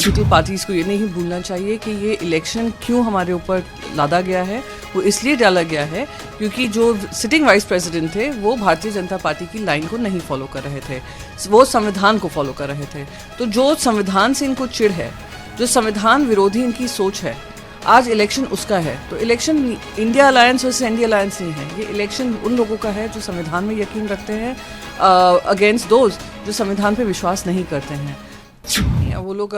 Political parties को ये नहीं भूलना चाहिए कि ये इलेक्शन क्यों हमारे ऊपर लादा गया है। वो इसलिए डाला गया है क्योंकि जो सिटिंग वाइस प्रेसिडेंट थे वो भारतीय जनता पार्टी की लाइन को नहीं फॉलो कर रहे थे, वो संविधान को फॉलो कर रहे थे। तो जो संविधान से इनको चिढ़ है, जो संविधान विरोधी इनकी सोच है, आज इलेक्शन उसका है। तो इलेक्शन इंडिया अलायंस और एनडीए अलायंस नहीं है, ये इलेक्शन उन लोगों का है जो संविधान में यकीन रखते हैं अगेंस्ट दोज जो संविधान पे विश्वास नहीं करते हैं। वो लोग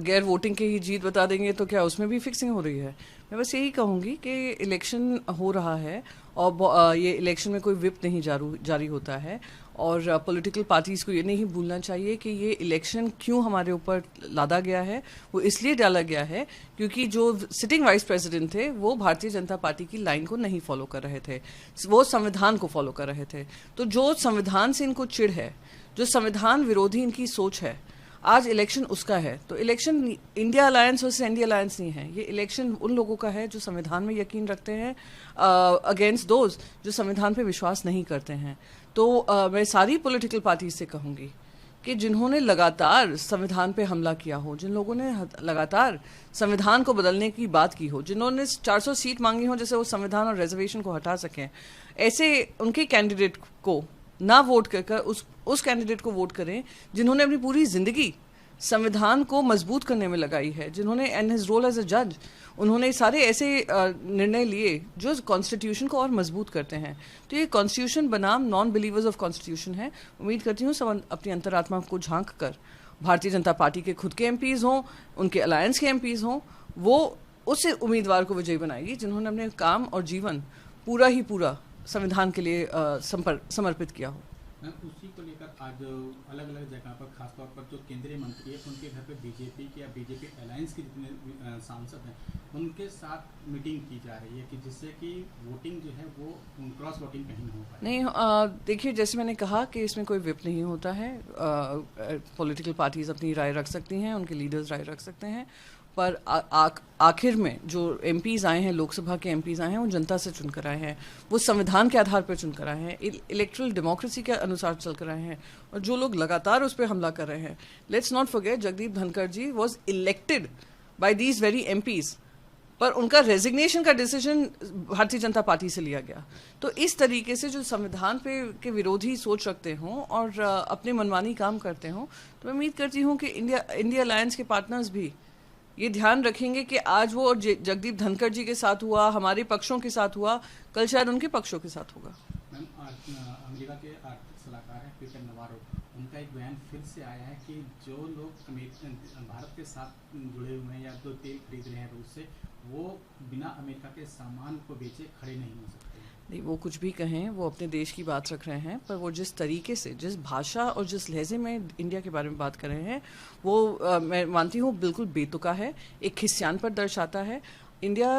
गैर वोटिंग की ही जीत बता देंगे तो क्या उसमें भी फिक्सिंग हो रही है? मैं बस यही कहूँगी कि इलेक्शन हो रहा है और ये इलेक्शन में कोई विप नहीं जारी होता है और पॉलिटिकल पार्टीज़ को ये नहीं भूलना चाहिए कि ये इलेक्शन क्यों हमारे ऊपर लादा गया है। वो इसलिए डाला गया है क्योंकि जो सिटिंग वाइस प्रेसिडेंट थे वो भारतीय जनता पार्टी की लाइन को नहीं फॉलो कर रहे थे, वो संविधान को फॉलो कर रहे थे। तो जो संविधान से इनको चिढ़ है, जो संविधान विरोधी इनकी सोच है, आज इलेक्शन उसका है। तो इलेक्शन इंडिया अलायंस और एनडीए अलायंस नहीं है, ये इलेक्शन उन लोगों का है जो संविधान में यकीन रखते हैं अगेंस्ट दोज जो संविधान पे विश्वास नहीं करते हैं। तो मैं सारी पॉलिटिकल पार्टी से कहूँगी कि जिन्होंने लगातार संविधान पे हमला किया हो, जिन लोगों ने लगातार संविधान को बदलने की बात की हो, जिन्होंने 400 सीट मांगी हो जैसे वो संविधान और रिजर्वेशन को हटा सकें, ऐसे उनके कैंडिडेट को ना वोट कर उस कैंडिडेट को वोट करें जिन्होंने अपनी पूरी जिंदगी संविधान को मजबूत करने में लगाई है, जिन्होंने and his role as a जज उन्होंने सारे ऐसे निर्णय लिए जो कॉन्स्टिट्यूशन को और मजबूत करते हैं। तो ये कॉन्स्टिट्यूशन बनाम नॉन बिलीवर्स ऑफ कॉन्स्टिट्यूशन है। उम्मीद करती हूँ सब अपनी अंतरात्मा को झांक कर भारतीय जनता पार्टी के खुद के एमपीज़ हों, उनके अलायंस के एमपीज़ हों, वो उस उम्मीदवार को विजयी बनाएगी जिन्होंने अपने काम और जीवन पूरा संविधान के लिए समर्पित किया हो। उसी को लेकर आज अलग अलग जगह पर खासतौर पर जो केंद्रीय मंत्री है उनके घर पे बीजेपी के या बीजेपी अलायंस के जितने सांसद हैं उनके साथ मीटिंग की जा रही है कि जिससे कि वोटिंग जो है वो क्रॉस वोटिंग कहीं हो पाए। नहीं, देखिए जैसे मैंने कहा कि इसमें कोई विप नहीं होता है। पॉलिटिकल पार्टीज अपनी राय रख सकती हैं, उनके लीडर्स राय रख सकते हैं, पर आखिर में जो एमपीज़ आए हैं, लोकसभा के एमपीज़ आए हैं, वो जनता से चुनकर आए हैं, वो संविधान के आधार पर चुनकर आए हैं, इलेक्ट्रल डेमोक्रेसी के अनुसार चल कर आए हैं। और जो लोग लगातार उस पर हमला कर रहे हैं, let's not forget Jagdeep Dhankhar ji was elected by these very MPs, पर उनका रेजिग्नेशन का डिसीजन भारतीय जनता पार्टी से लिया गया। तो इस तरीके से जो संविधान पे के विरोधी सोच रखते हों और अपने मनमानी काम करते हों, तो मैं उम्मीद करती हूँ कि इंडिया अलायंस के पार्टनर्स भी ये ध्यान रखेंगे कि आज वो और जगदीप धनखड़ जी के साथ हुआ, हमारे पक्षों के साथ हुआ, कल शायद उनके पक्षों के साथ होगा। मैम, अमेरिका के आर्थिक सलाहकार हैं पीटर नवारो, उनका एक बयान फिर से आया है कि जो लोग भारत के साथ जुड़े हुए हैं या जो तेल खरीद रहे हैं रूस से, वो बिना अमेरिका के सामान को बेचे खड़े नहीं हो सकते। नहीं, वो कुछ भी कहें, वो अपने देश की बात रख रहे हैं, पर वो जिस तरीके से, जिस भाषा और जिस लहजे में इंडिया के बारे में बात कर रहे हैं, वो मैं मानती हूँ बिल्कुल बेतुका है, एक खिस्यान पर दर्शाता है। इंडिया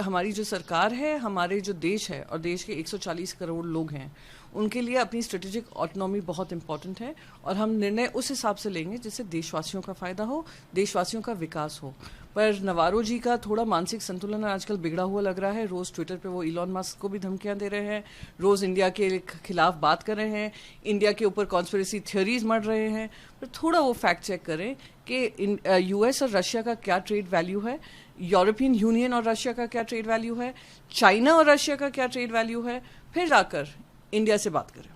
हमारी जो सरकार है, हमारे जो देश है और देश के 140 करोड़ लोग हैं, उनके लिए अपनी स्ट्रेटेजिक ऑटोनॉमी बहुत इंपॉर्टेंट है और हम निर्णय उस हिसाब से लेंगे जिससे देशवासियों का फ़ायदा हो, देशवासियों का विकास हो। पर नवारो जी का थोड़ा मानसिक संतुलन आजकल बिगड़ा हुआ लग रहा है। रोज़ ट्विटर पे वो इलॉन मस्क को भी धमकियां दे रहे हैं, रोज़ इंडिया के खिलाफ बात कर रहे हैं, इंडिया के ऊपर कॉन्स्पिरेसी थ्योरीज मढ़ रहे हैं। पर थोड़ा वो फैक्ट चेक करें कि यूएस और रशिया का क्या ट्रेड वैल्यू है, यूरोपियन यूनियन और रशिया का क्या ट्रेड वैल्यू है, चाइना और रशिया का क्या ट्रेड वैल्यू है, फिर जाकर इंडिया से बात करें।